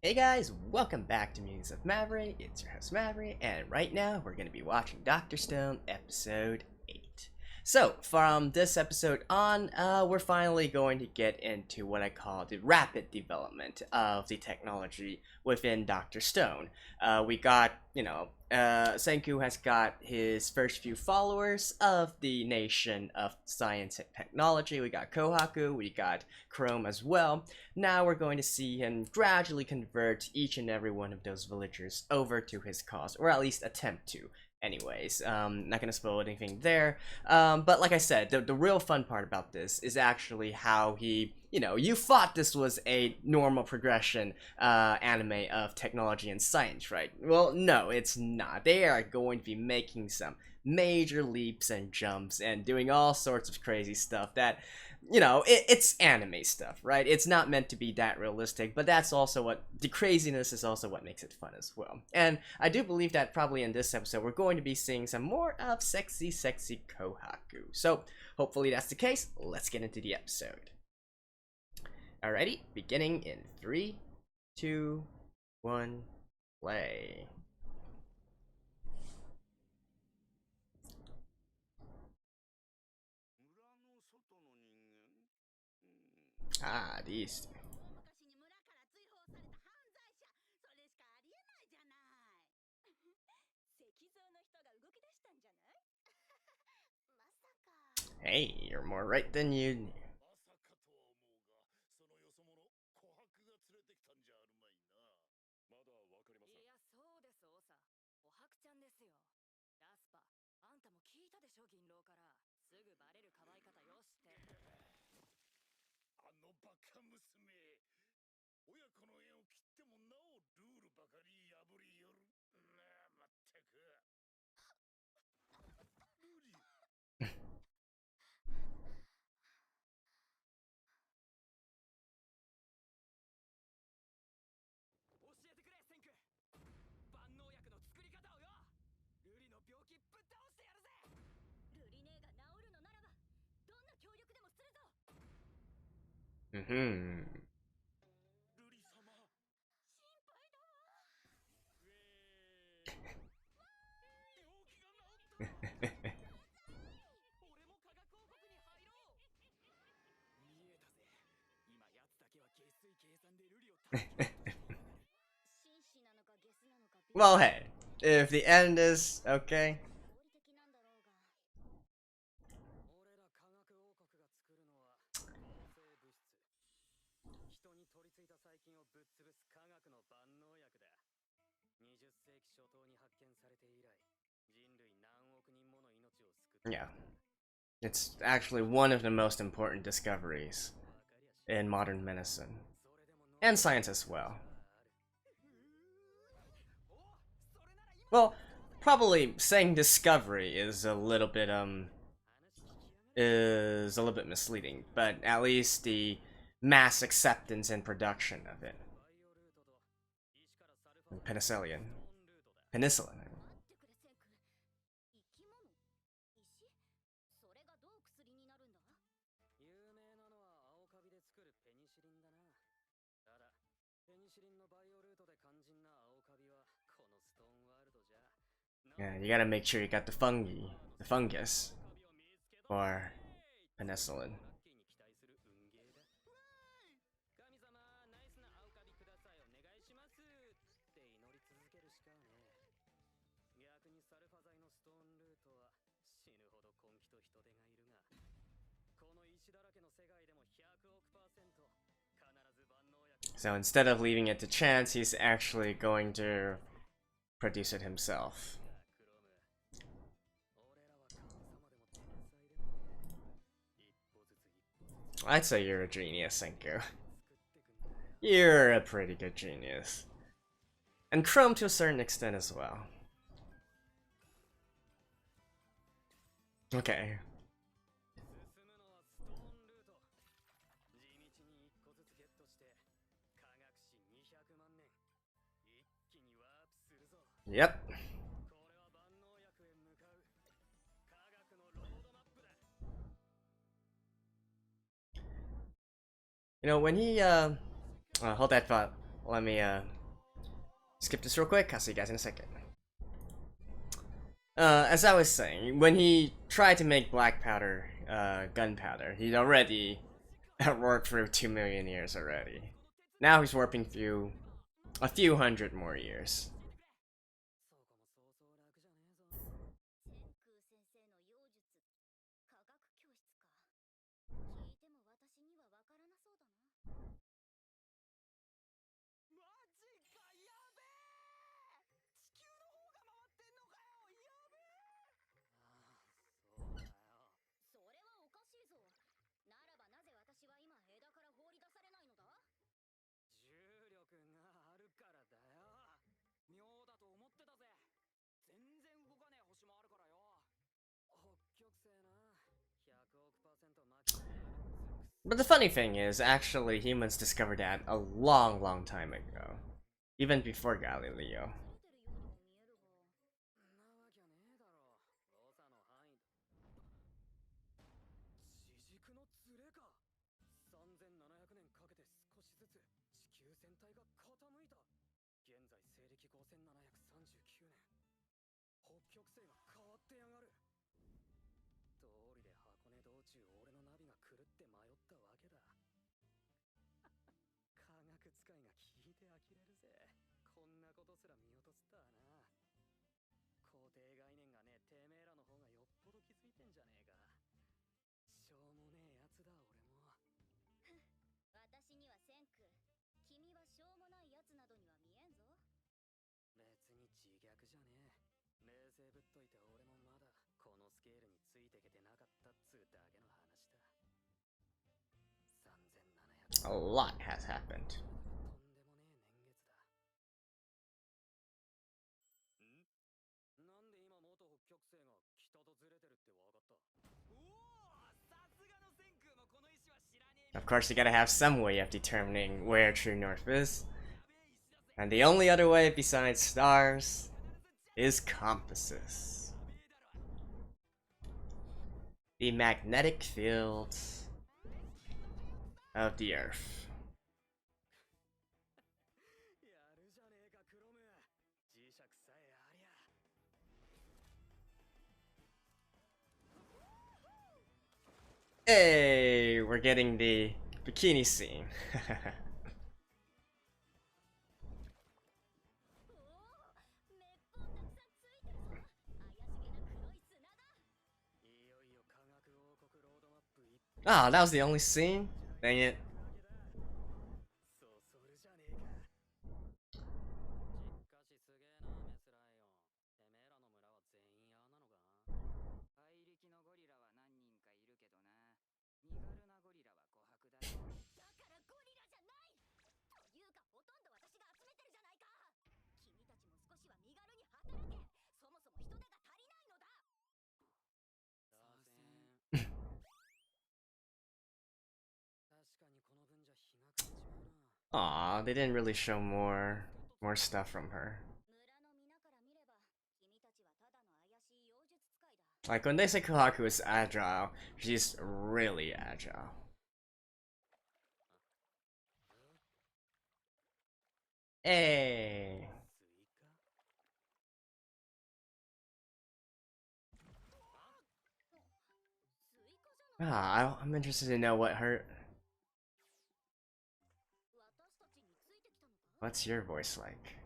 Hey guys, welcome back to Musings of Maverick. It's your host Maverick, and right now we're going to be watching Dr. Stone episode 8. So, from this episode on, we're finally going to get into what I call the rapid development of the technology within Dr. Stone. We got, Senkuu has got his first few followers of the nation of science and technology. We got Kohaku, we got Chrome as well. Now we're going to see him gradually convert each and every one of those villagers over to his cause, or at least attempt to. Anyways, not gonna spoil anything there, but like I said, the real fun part about this is actually how he, you thought this was a normal progression anime of technology and science, right? Well, no, it's not. They are going to be making some major leaps and jumps and doing all sorts of crazy stuff that, it's anime stuff, right? It's not meant to be that realistic, but that's also what, the craziness is also what makes it fun as well. And I do believe that probably in this episode, we're going to be seeing some more of sexy Kohaku. So, hopefully that's the case. Let's get into the episode. Alrighty, beginning in 3, 2, 1, play. Ah, these. Hey, you're more right than you knew. Well, hey, if the end is okay. Yeah, it's actually one of the most important discoveries in modern medicine and science as well. Well, probably saying discovery is a little bit misleading, but at least the mass acceptance and production of it. Penicillin. Penicillin. Yeah, you gotta make sure you got the fungus, or penicillin. So instead of leaving it to chance, he's actually going to produce it himself. I'd say you're a genius, Senkuu. You're a pretty good genius. And Chrome to a certain extent as well. Okay. Yep. When he hold that thought. let me skip this real quick. I'll see you guys in a second. As I was saying, when he tried to make black powder, gunpowder, he'd already warped through 2 million years already. Now he's warping through a few hundred more years. But the funny thing is, actually, humans discovered that a long time ago. Even before Galileo. A lot has happened. Of course, you gotta have some way of determining where true north is. And the only other way besides stars is compasses. The magnetic field of the Earth. Hey, we're getting the bikini scene. Ah, that was the only scene? Dang it. Aw, they didn't really show more stuff from her. Like, when they say Kohaku is agile, she's really agile. Hey! Ah, I'm interested to know what her... What's your voice like?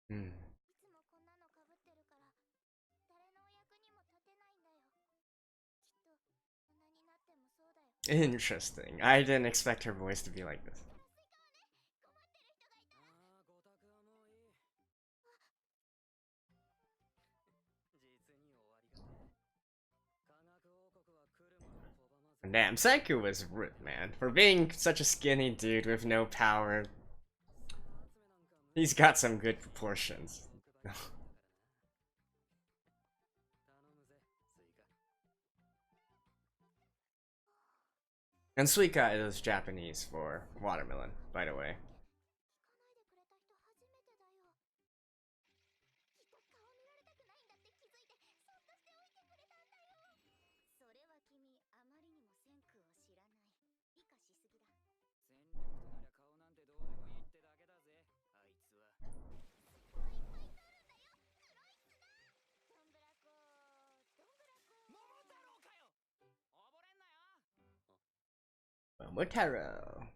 Hmm. Interesting. I didn't expect her voice to be like this. Damn, Senkuu was ripped, man. For being such a skinny dude with no power, he's got some good proportions. And suika is Japanese for watermelon, by the way. Momotaro.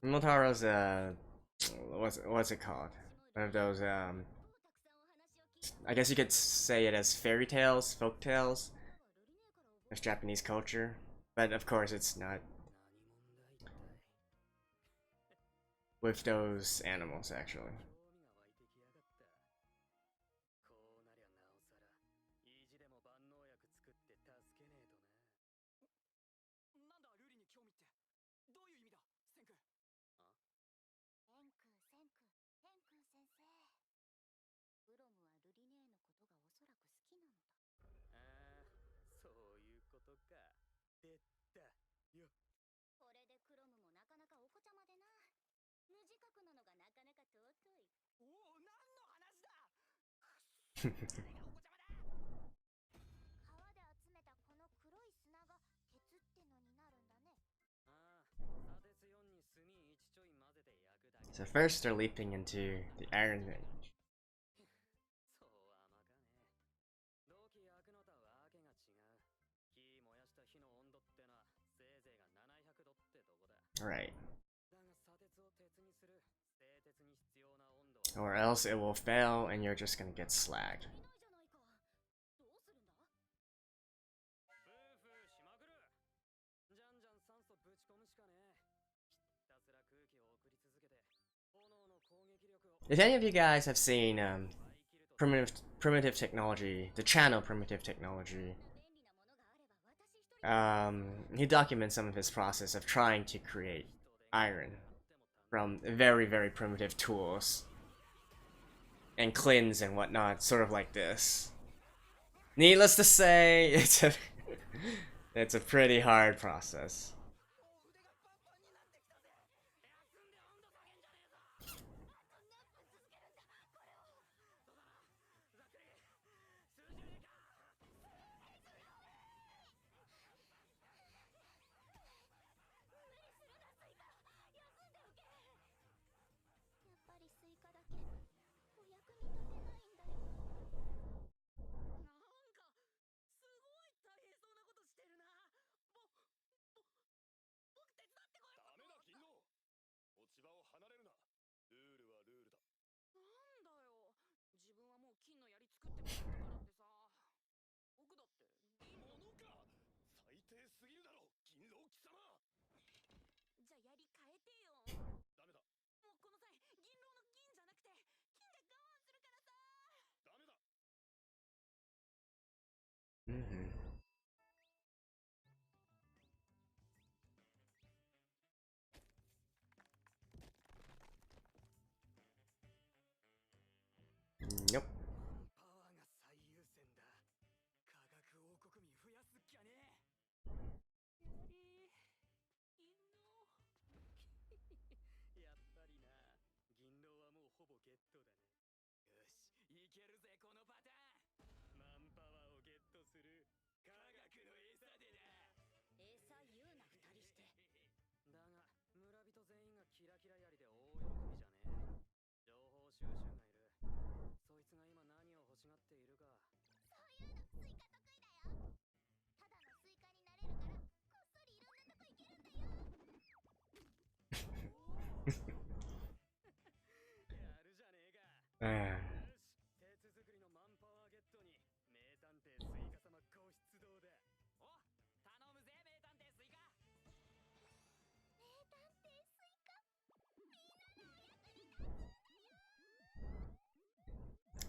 モモタロウ's what's it called? One of those I guess you could say it as fairy tales, folk tales of Japanese culture, but of course it's not with those animals actually. So first they're leaping into the Iron Age. Right. Or else it will fail and you're just gonna get slagged. If any of you guys have seen primitive technology, the channel Primitive Technology, he documents some of his process of trying to create iron from very, very primitive tools and cleanse and whatnot, sort of like this. Needless to say, it's a pretty hard process.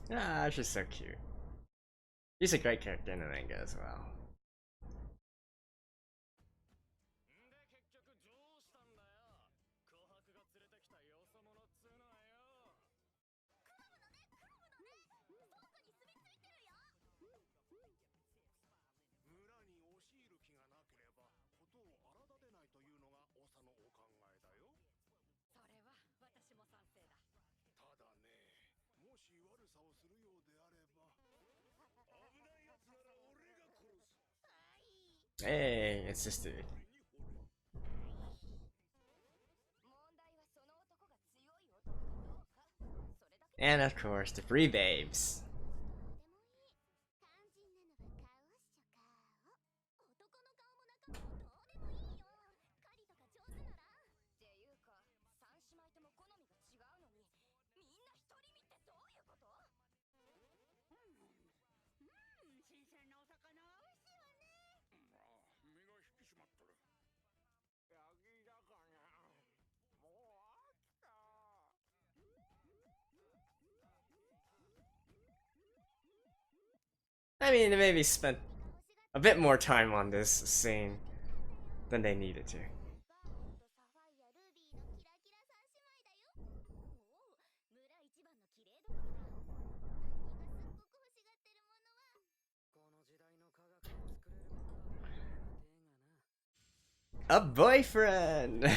Ah, she's so cute. He's a great character in the manga as well. Hey, it's just dude. And of course, the three babes. I mean, they maybe spent a bit more time on this scene than they needed to. A boyfriend!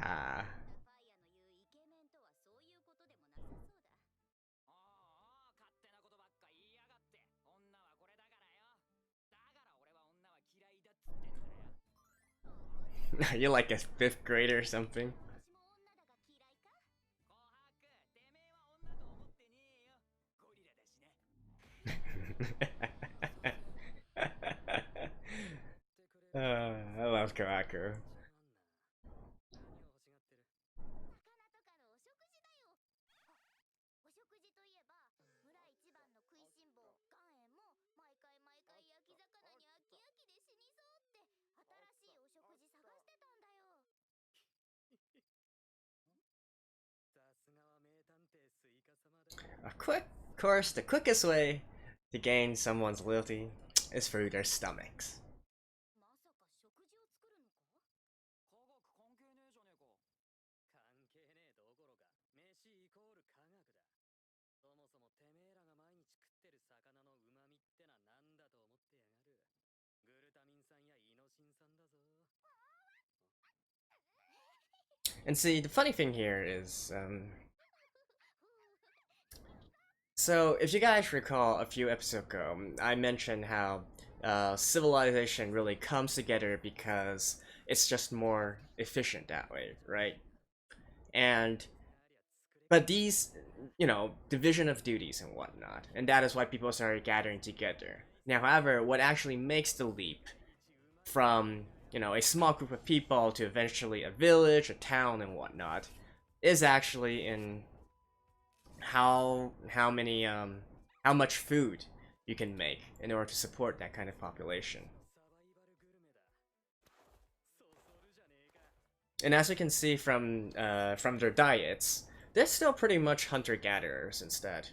Ah. You're like a 5th grader or something. I love Kohaku. Of course, the quickest way to gain someone's loyalty is through their stomachs. And see, the funny thing here is, so if you guys recall a few episodes ago, I mentioned how civilization really comes together because it's just more efficient that way, right? And but these, division of duties and whatnot, and that is why people started gathering together. Now, however, what actually makes the leap from a small group of people to eventually a village, a town, and whatnot is actually in how much food you can make in order to support that kind of population. And as you can see from their diets, they're still pretty much hunter-gatherers instead.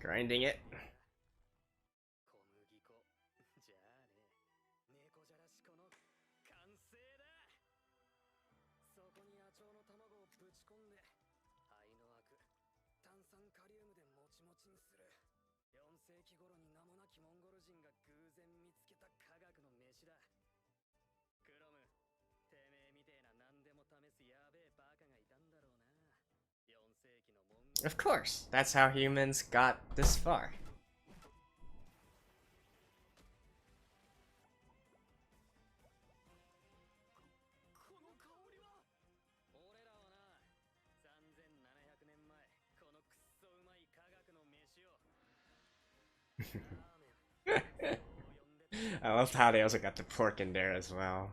Grinding it. Of course, that's how humans got this far. I love how they also got the pork in there as well.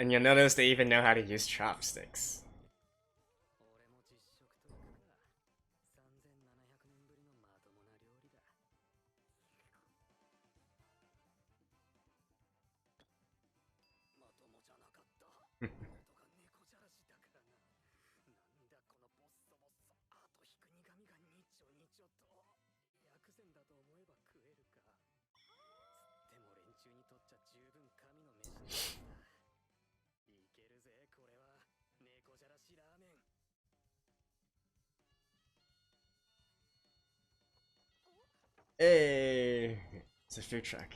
And you'll notice they even know how to use chopsticks. Hey, it's a food truck.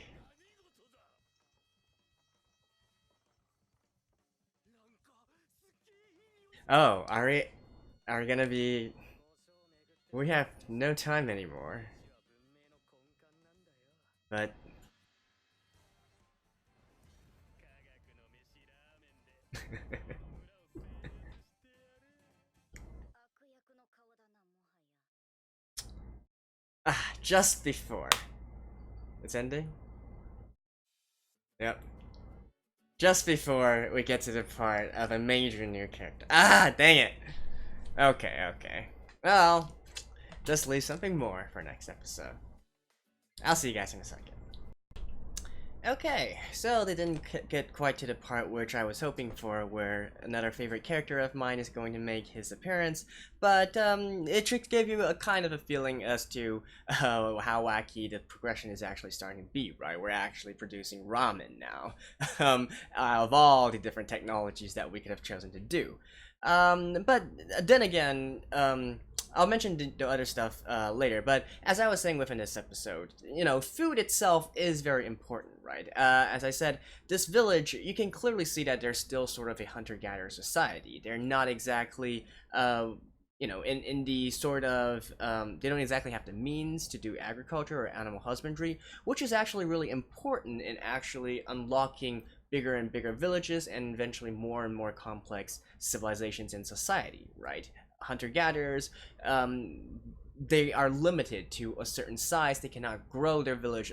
Oh, are we gonna be? We have no time anymore. But just before it's ending. Yep. Just before we get to the part of a major new character. Ah, dang it. Okay, okay. Well, just leave something more for next episode. I'll see you guys in a second. Okay, so they didn't get quite to the part which I was hoping for, where another favorite character of mine is going to make his appearance, but it should give you a kind of a feeling as to how wacky the progression is actually starting to be, right? We're actually producing ramen now, of all the different technologies that we could have chosen to do. But then again, I'll mention the other stuff later, but as I was saying within this episode, you know, food itself is very important, right? As I said, this village, you can clearly see that they're still sort of a hunter-gatherer society. They're not exactly, you know, in the sort of, they don't exactly have the means to do agriculture or animal husbandry, which is actually really important in actually unlocking bigger and bigger villages and eventually more and more complex civilizations in society, right? Hunter-gatherers, they are limited to a certain size. They cannot grow their village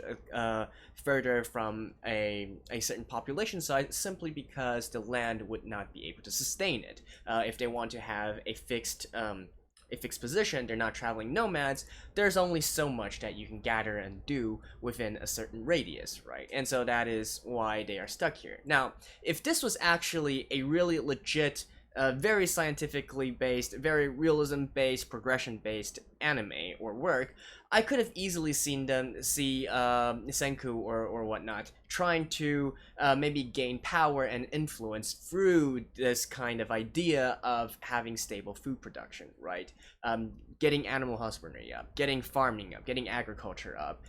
further from a certain population size simply because the land would not be able to sustain it. If they want to have a fixed position, they're not traveling nomads, there's only so much that you can gather and do within a certain radius, right? And so that is why they are stuck here. Now, if this was actually a really legit, very scientifically based, very realism based, progression based anime or work, I could have easily seen them see Senkuu or whatnot trying to maybe gain power and influence through this kind of idea of having stable food production, right? Getting animal husbandry up, getting farming up, getting agriculture up,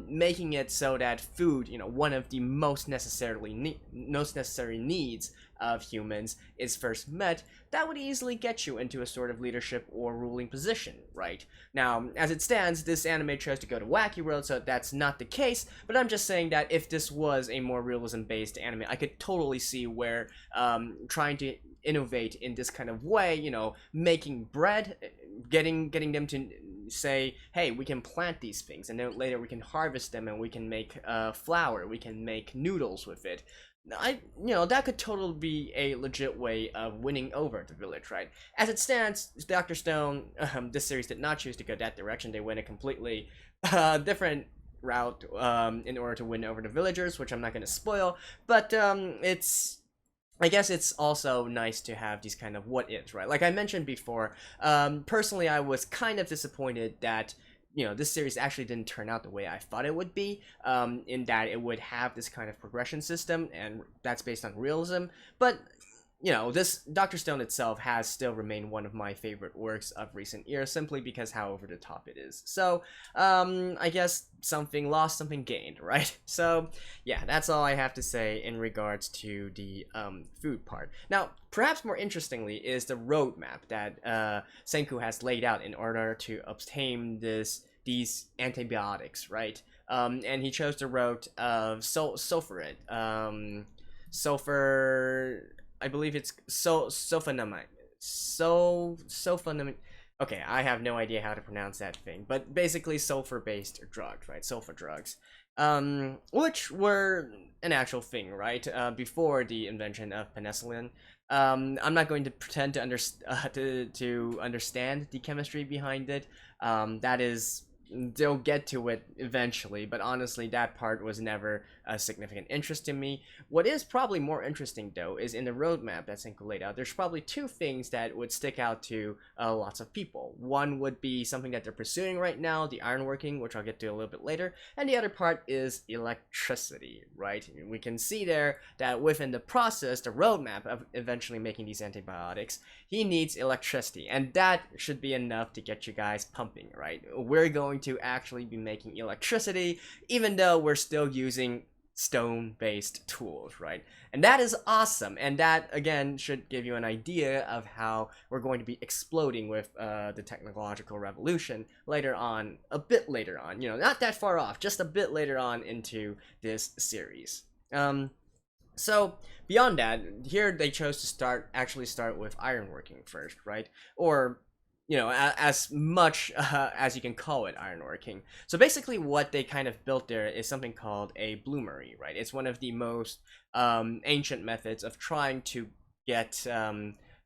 making it so that food, you know, one of the most necessary needs of humans is first met. That would easily get you into a sort of leadership or ruling position, right? Now, as it stands, this anime chose to go to wacky road, so that's not the case, but I'm just saying that if this was a more realism-based anime, I could totally see where trying to innovate in this kind of way, you know, making bread, getting them to say, hey, we can plant these things, and then later we can harvest them, and we can make flour, we can make noodles with it. You know, that could totally be a legit way of winning over the village, right? As it stands, Dr. Stone, this series did not choose to go that direction. They went a completely different route in order to win over the villagers, which I'm not going to spoil, but it's I guess it's also nice to have these kind of what ifs, right? Like I mentioned before, personally, I was kind of disappointed that this series actually didn't turn out the way I thought it would be, in that it would have this kind of progression system, and that's based on realism. But this Dr. Stone itself has still remained one of my favorite works of recent years, simply because how over the top it is. So, I guess something lost, something gained, right? So, yeah, that's all I have to say in regards to the food part. Now, perhaps more interestingly is the roadmap that Senkuu has laid out in order to obtain these antibiotics, right? And he chose the route of sulfurid, sulfur. I believe it's sulfonamide. Sulfonamide. Okay, I have no idea how to pronounce that thing, but basically sulfur-based drugs, right? Sulfur drugs, which were an actual thing, right? Before the invention of penicillin. I'm not going to pretend to understand the chemistry behind it. That is, they'll get to it eventually, but honestly that part was never a significant interest to me. What is probably more interesting though is in the roadmap that Senkuu laid out, there's probably two things that would stick out to lots of people. One would be something that they're pursuing right now, the ironworking, which I'll get to a little bit later, and the other part is electricity, right? We can see there that within the process, the roadmap of eventually making these antibiotics, he needs electricity, and that should be enough to get you guys pumping, right? We're going to actually be making electricity, even though we're still using stone-based tools, right? And that is awesome, and that again should give you an idea of how we're going to be exploding with the technological revolution later on, a bit later on, not that far off, just a bit later on into this series. So beyond that, here they chose to actually start with ironworking first, right? Or as much as you can call it ironworking. So basically what they kind of built there is something called a bloomery, right? It's one of the most ancient methods of trying to get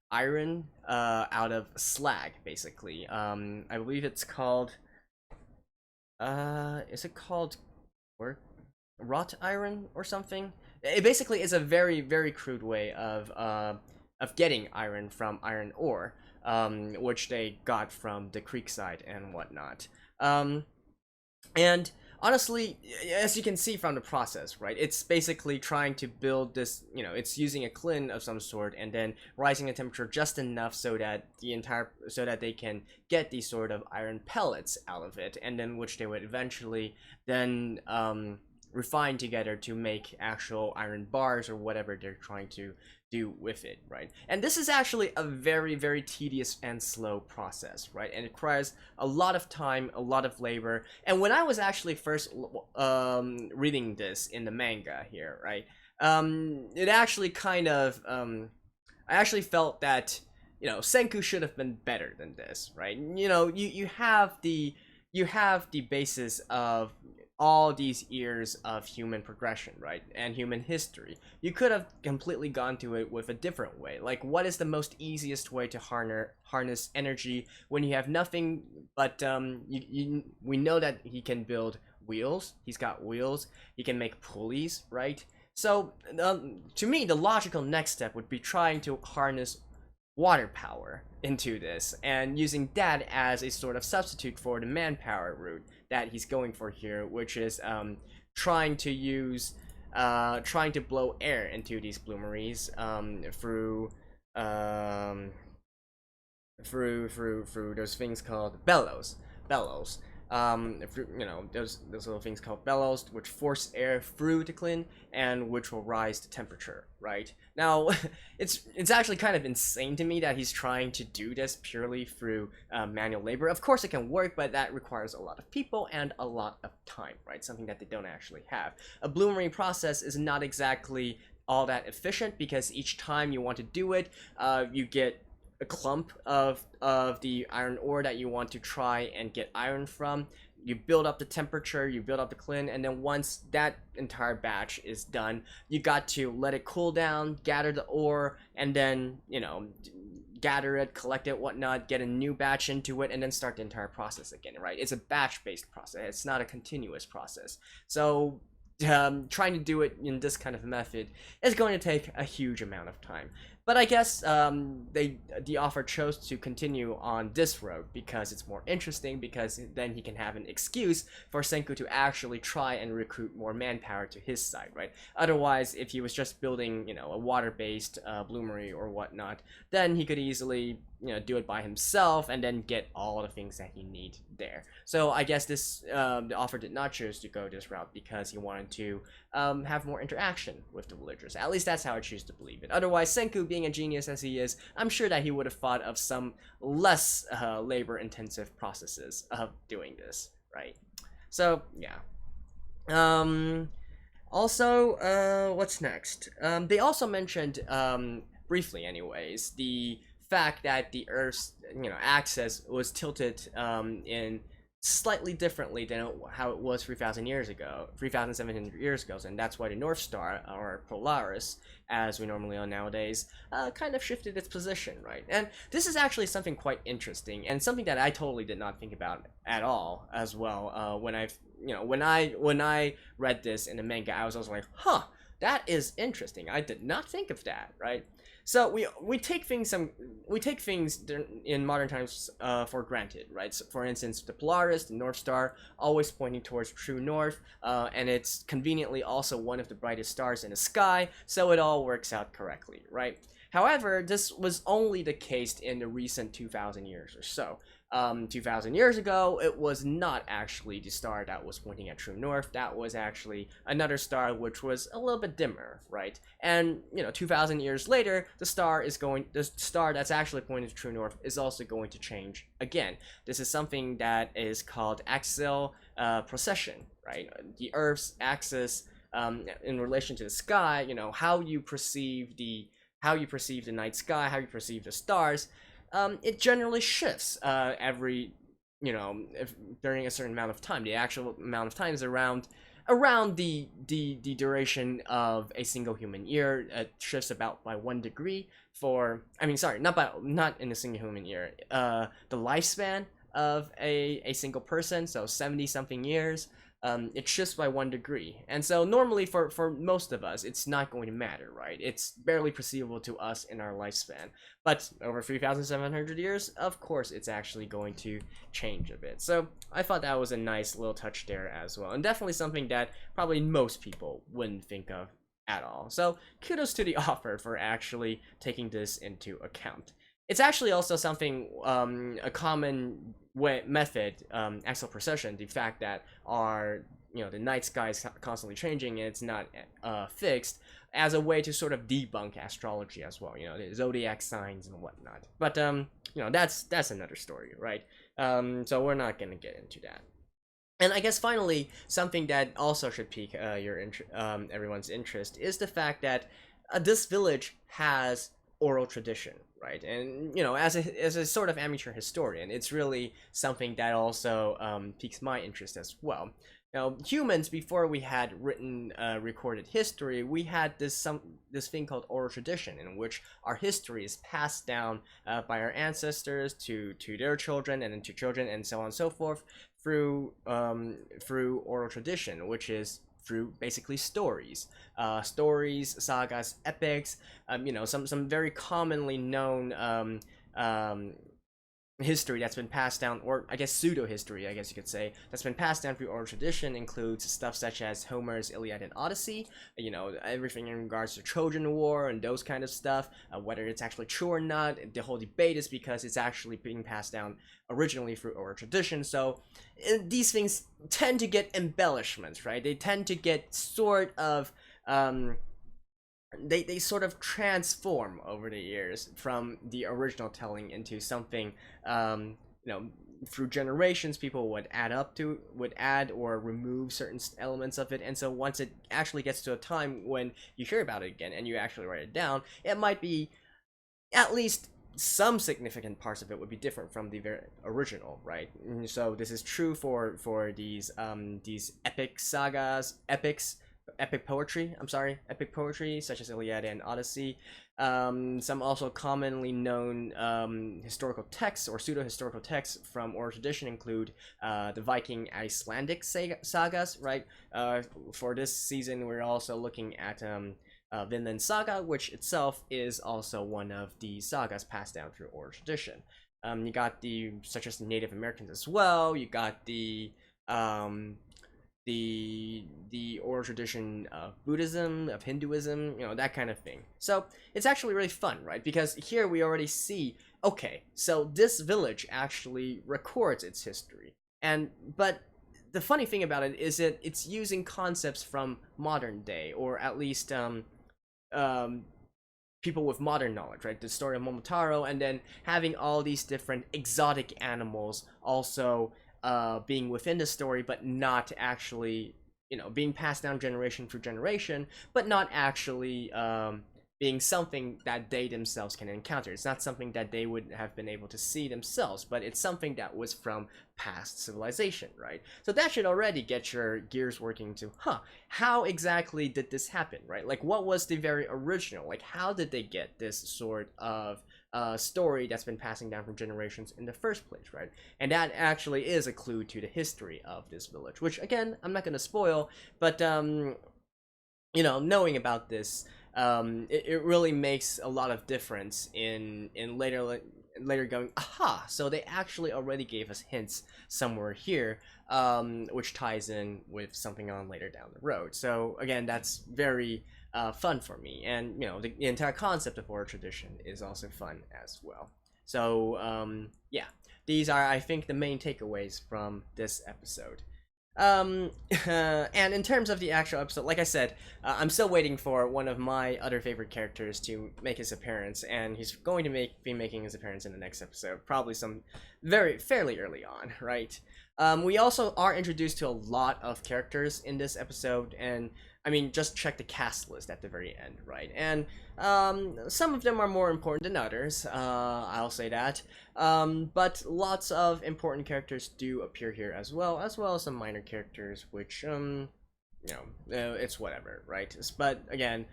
iron out of slag, basically. I believe it's called, is it called wrought iron or something? It basically is a very, very crude way of getting iron from iron ore, which they got from the creek side and whatnot. And honestly, as you can see from the process, right, it's basically trying to build this, it's using a kiln of some sort and then rising the temperature just enough so that they can get these sort of iron pellets out of it, and then which they would eventually then refine together to make actual iron bars or whatever they're trying to do with it, right? And this is actually a very, very tedious and slow process, right? And it requires a lot of time, a lot of labor. And when I was actually first reading this in the manga here, right, it actually kind of I actually felt that Senkuu should have been better than this, right? You have the basis of all these years of human progression, right, and human history. You could have completely gone to it with a different way. Like, what is the most easiest way to harness energy when you have nothing but we know that he can build wheels. He's got wheels. He can make pulleys, right? So to me, the logical next step would be trying to harness water power into this and using that as a sort of substitute for the manpower route that he's going for here, which is trying to blow air into these bloomeries through those things called bellows. Those little things called bellows, which force air through the kiln and which will rise the temperature, right? Now, it's actually kind of insane to me that he's trying to do this purely through manual labor. Of course it can work, but that requires a lot of people and a lot of time, right? Something that they don't actually have. A bloomery process is not exactly all that efficient because each time you want to do it, you get a clump of the iron ore that you want to try and get iron from. You build up the temperature, you build up the kiln, and then once that entire batch is done, you got to let it cool down, gather the ore, and then gather it, collect it, whatnot, get a new batch into it, and then start the entire process again, right? It's a batch-based process. It's not a continuous process. So trying to do it in this kind of method is going to take a huge amount of time. But I guess the author chose to continue on this road because it's more interesting, because then he can have an excuse for Senkuu to actually try and recruit more manpower to his side, right? Otherwise, if he was just building, a water-based bloomery or whatnot, then he could easily, do it by himself and then get all the things that he need there. So I guess the author did not choose to go this route because he wanted to have more interaction with the villagers. At least that's how I choose to believe it. Otherwise, Senkuu, being a genius as he is, I'm sure that he would have thought of some less labor-intensive processes of doing this, right? So yeah. Also, what's next? They also mentioned, briefly anyways, the fact that the Earth's axis was tilted in slightly differently than how it was 3,700 years ago, and that's why the North Star, or Polaris, as we normally know nowadays, kind of shifted its position, right? And this is actually something quite interesting, and something that I totally did not think about at all as well. When I read this in the manga, I was also like, huh, that is interesting. I did not think of that, right? So we take things in modern times for granted, right? So for instance, the Polaris, the North Star, always pointing towards true north, and it's conveniently also one of the brightest stars in the sky, so it all works out correctly, right? However, this was only the case in the recent 2,000 years or so. 2,000 years ago, it was not actually the star that was pointing at true north. That was actually another star which was a little bit dimmer, right? And 2,000 years later, the star that's actually pointing to true north is also going to change again. This is something that is called axial precession, right? The Earth's axis in relation to the sky. How you perceive the night sky, how you perceive the stars. It generally shifts every, during a certain amount of time. The actual amount of time is around the duration of a single human year. It shifts about by 1 degree not in a single human year. The lifespan of a single person, so 70 something years. It shifts by 1 degree, and so normally for most of us it's not going to matter, right? It's barely perceivable to us in our lifespan, but over 3,700 years, of course it's actually going to change a bit. So I thought that was a nice little touch there as well, and definitely something that probably most people wouldn't think of at all. So kudos to the author for actually taking this into account. It's actually also something, a common method, axial precession, the fact that the night sky is constantly changing and it's not fixed, as a way to sort of debunk astrology as well, the zodiac signs and whatnot. But that's another story, right? So we're not gonna get into that. And I guess finally, something that also should pique everyone's interest is the fact that this village has oral tradition, right? And as a sort of amateur historian, it's really something that also piques my interest as well. Now, humans, before we had written recorded history, we had this thing called oral tradition, in which our history is passed down by our ancestors to their children and then to children and so on and so forth through oral tradition, which is through basically stories, sagas, epics, some very commonly known history that's been passed down, or I guess pseudo-history, I guess you could say, that's been passed down through oral tradition includes stuff such as Homer's Iliad and Odyssey, everything in regards to Trojan War and those kind of stuff, whether it's actually true or not. The whole debate is because it's actually being passed down originally through oral tradition, so these things tend to get embellishments, right? They tend to get sort of, they sort of transform over the years from the original telling into something, through generations people would add or remove certain elements of it, and so once it actually gets to a time when you hear about it again and you actually write it down, it might be at least some significant parts of it would be different from the very original, right? So this is true for these epics, epic poetry. I'm sorry, epic poetry such as Iliad and Odyssey. Some also commonly known historical texts or pseudo-historical texts from oral tradition include the Viking Icelandic sagas, right? For this season, we're also looking at Vinland Saga, which itself is also one of the sagas passed down through oral tradition. You got the such as the Native Americans as well. You got the oral tradition of Buddhism, of Hinduism, you know, that kind of thing. So it's actually really fun, right? Because here we already see, okay, so this village actually records its history, but the funny thing about it is that it's using concepts from modern day, or at least people with modern knowledge, right? The story of Momotaro, and then having all these different exotic animals also being within the story, but not actually, you know, being passed down generation through generation, but not actually being something that they themselves can encounter. It's not something that they would have been able to see themselves, but it's something that was from past civilization, right? So that should already get your gears working to, how exactly did this happen, right? Like, what was the very original? Like, how did they get this sort of story that's been passing down from generations in the first place, right? And that actually is a clue to the history of this village, which, again, I'm not going to spoil, but, you know, knowing about this, it really makes a lot of difference in later going, aha, so they actually already gave us hints somewhere here, which ties in with something on later down the road. So again, that's very fun for me, and you know, the entire concept of oral tradition is also fun as well. So yeah, these are, I think, the main takeaways from this episode. And in terms of the actual episode, like I said, I'm still waiting for one of my other favorite characters to make his appearance, and he's going to be making his appearance in the next episode, probably fairly early on, right? We also are introduced to a lot of characters in this episode, and I mean, just check the cast list at the very end, right? And some of them are more important than others, I'll say that. But lots of important characters do appear here as well as some minor characters, which, you know, it's whatever, right? But again,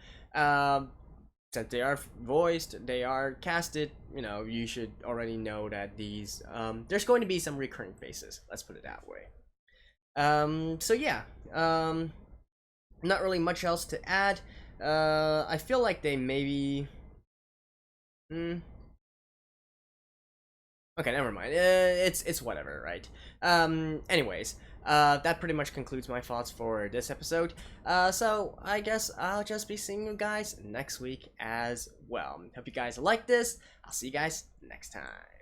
since they are voiced, they are casted, you know, you should already know that these, there's going to be some recurring faces, let's put it that way. So yeah, not really much else to add. I feel like they maybe... Okay, never mind. It's whatever, right? Anyways, that pretty much concludes my thoughts for this episode. So I guess I'll just be seeing you guys next week as well. Hope you guys like this. I'll see you guys next time.